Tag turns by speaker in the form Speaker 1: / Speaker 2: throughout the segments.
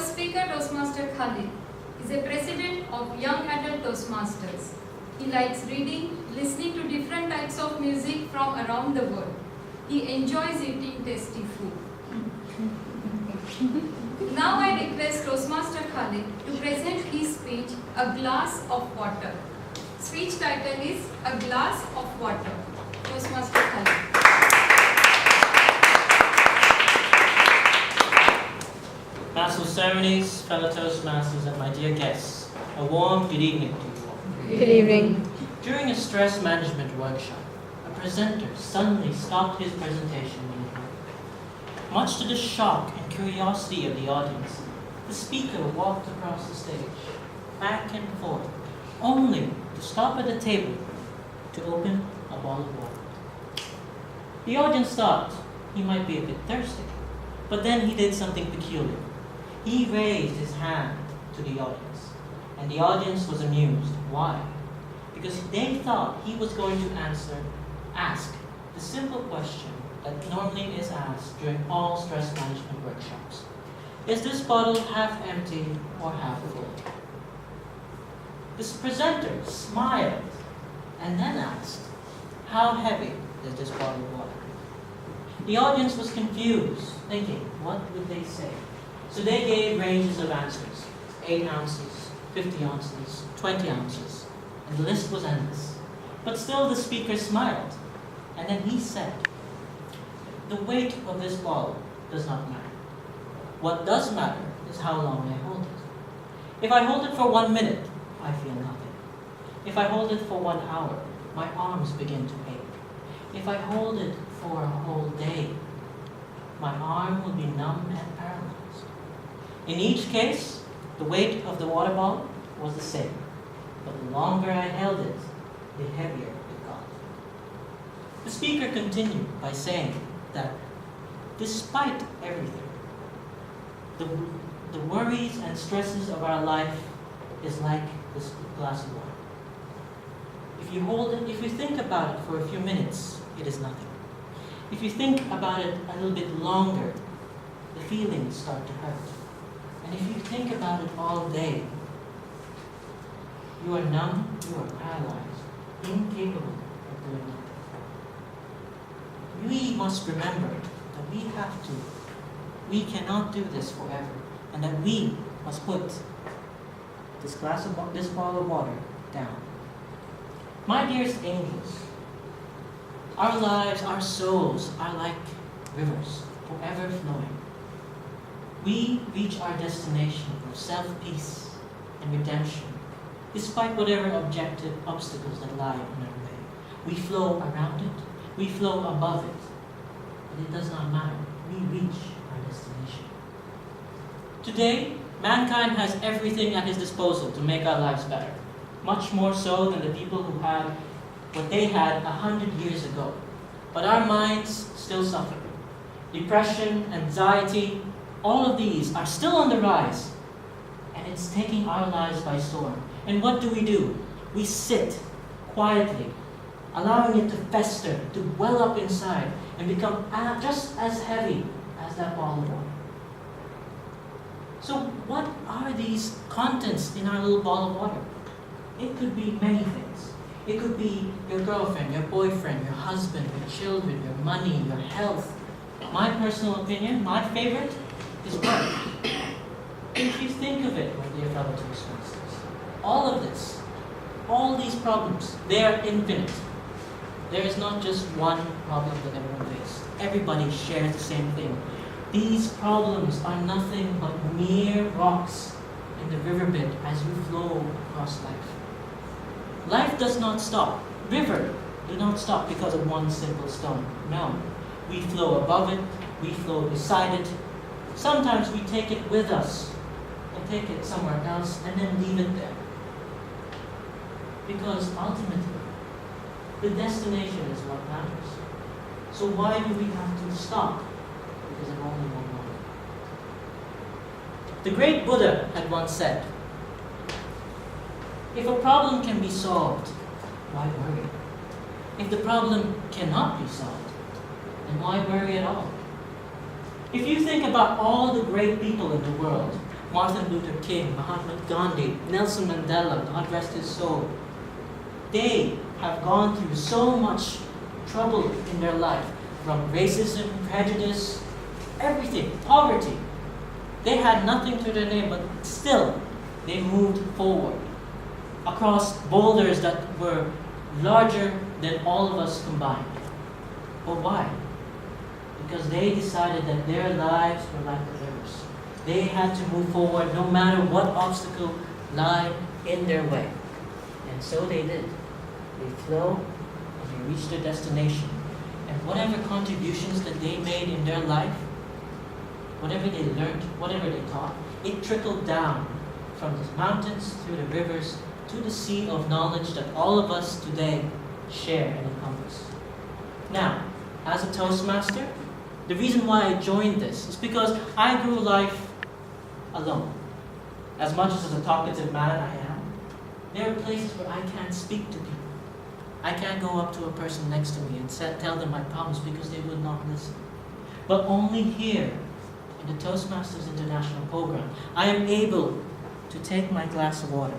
Speaker 1: first speaker, Toastmaster Khalid, is a president of Young Adult Toastmasters. He likes reading, listening to different types of music from around the world. He enjoys eating tasty food. Now I request Toastmaster Khalid to present his speech, A Glass of Water. Speech title is A Glass of Water. Toastmaster Khalid.
Speaker 2: Master ceremonies, fellow Toastmasters, and my dear guests, a warm good evening to you all.
Speaker 3: Good evening.
Speaker 2: During a stress management workshop, a presenter suddenly stopped his presentation midway. Much to the shock and curiosity of the audience, the speaker walked across the stage, back and forth, only to stop at the table to open a bottle of water. The audience thought he might be a bit thirsty, but then he did something peculiar. He raised his hand to the audience, and the audience was amused. Why? Because they thought he was going to ask the simple question that normally is asked during all stress management workshops. Is this bottle half empty or half full? This presenter smiled and then asked, how heavy is this bottle of water? The audience was confused, thinking, what would they say? So they gave ranges of answers, 8 ounces, 50 ounces, 20 ounces, and the list was endless. But still the speaker smiled, and then he said, the weight of this bottle does not matter. What does matter is how long I hold it. If I hold it for 1 minute, I feel nothing. If I hold it for 1 hour, my arms begin to ache. If I hold it for a whole day, my arm will be numb and paralyzed. In each case, the weight of the water bottle was the same, but the longer I held it, the heavier it got. The speaker continued by saying that despite everything, the worries and stresses of our life is like this glass of water. If you hold it, if you think about it for a few minutes, it is nothing. If you think about it a little bit longer, the feelings start to hurt. And if you think about it all day, you are numb, you are paralyzed, incapable of doing nothing. We must remember that we cannot do this forever, and that we must put this bottle of water down. My dearest angels, our lives, our souls are like rivers, forever flowing. We reach our destination of self-peace and redemption, despite whatever objective obstacles that lie in our way. We flow around it, we flow above it, but it does not matter. We reach our destination. Today, mankind has everything at his disposal to make our lives better, much more so than the people who had what they had 100 years ago. But our minds still suffer. Depression, anxiety, all of these are still on the rise, and it's taking our lives by storm. And what do? We sit quietly, allowing it to fester, to well up inside, and become just as heavy as that bottle of water. So what are these contents in our little bottle of water? It could be many things. It could be your girlfriend, your boyfriend, your husband, your children, your money, your health. My personal opinion, my favorite, is work. If you think of it, my dear fellow Toastmasters, all of this, all these problems, they are infinite. There is not just one problem that everyone faces. Everybody shares the same thing. These problems are nothing but mere rocks in the riverbed as you flow across life. Life does not stop. River do not stop because of one simple stone. No. We flow above it, we flow beside it. Sometimes we take it with us and take it somewhere else and then leave it there. Because ultimately, the destination is what matters. So why do we have to stop? Because of only one moment. The great Buddha had once said, if a problem can be solved, why worry? If the problem cannot be solved, then why worry at all? If you think about all the great people in the world Martin Luther King, Mahatma Gandhi, Nelson Mandela, God rest his soul. They have gone through so much trouble in their life, from racism, prejudice, everything, poverty. They had nothing to their name, but still, they moved forward across boulders that were larger than all of us combined. But why? Because they decided that their lives were like the rivers. They had to move forward no matter what obstacle lied in their way. And so they did. They flow and they reached their destination. And whatever contributions that they made in their life, whatever they learned, whatever they taught, it trickled down from the mountains through the rivers to the sea of knowledge that all of us today share and encompass. Now, as a Toastmaster, the reason why I joined this is because I grew life alone. As much as a talkative man I am, there are places where I can't speak to people. I can't go up to a person next to me and tell them my problems because they will not listen. But only here, in the Toastmasters International Program, I am able to take my glass of water,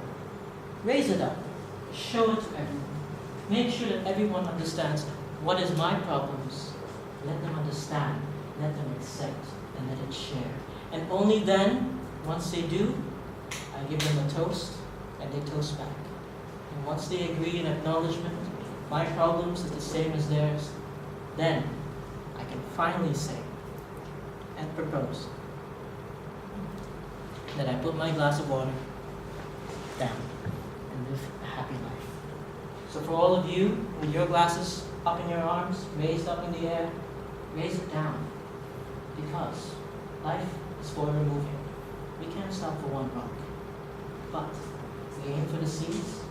Speaker 2: raise it up, show it to everyone, make sure that everyone understands what is my problems, let them understand, let them accept, and let it share. And only then, once they do, I give them a toast, and they toast back. And once they agree in acknowledgement, my problems is the same as theirs, then I can finally say and propose that I put my glass of water down and live a happy life. So for all of you, with your glasses up in your arms, raised up in the air, raise it down. Because life is forward moving. We can't stop for one rock. But we aim for the seas,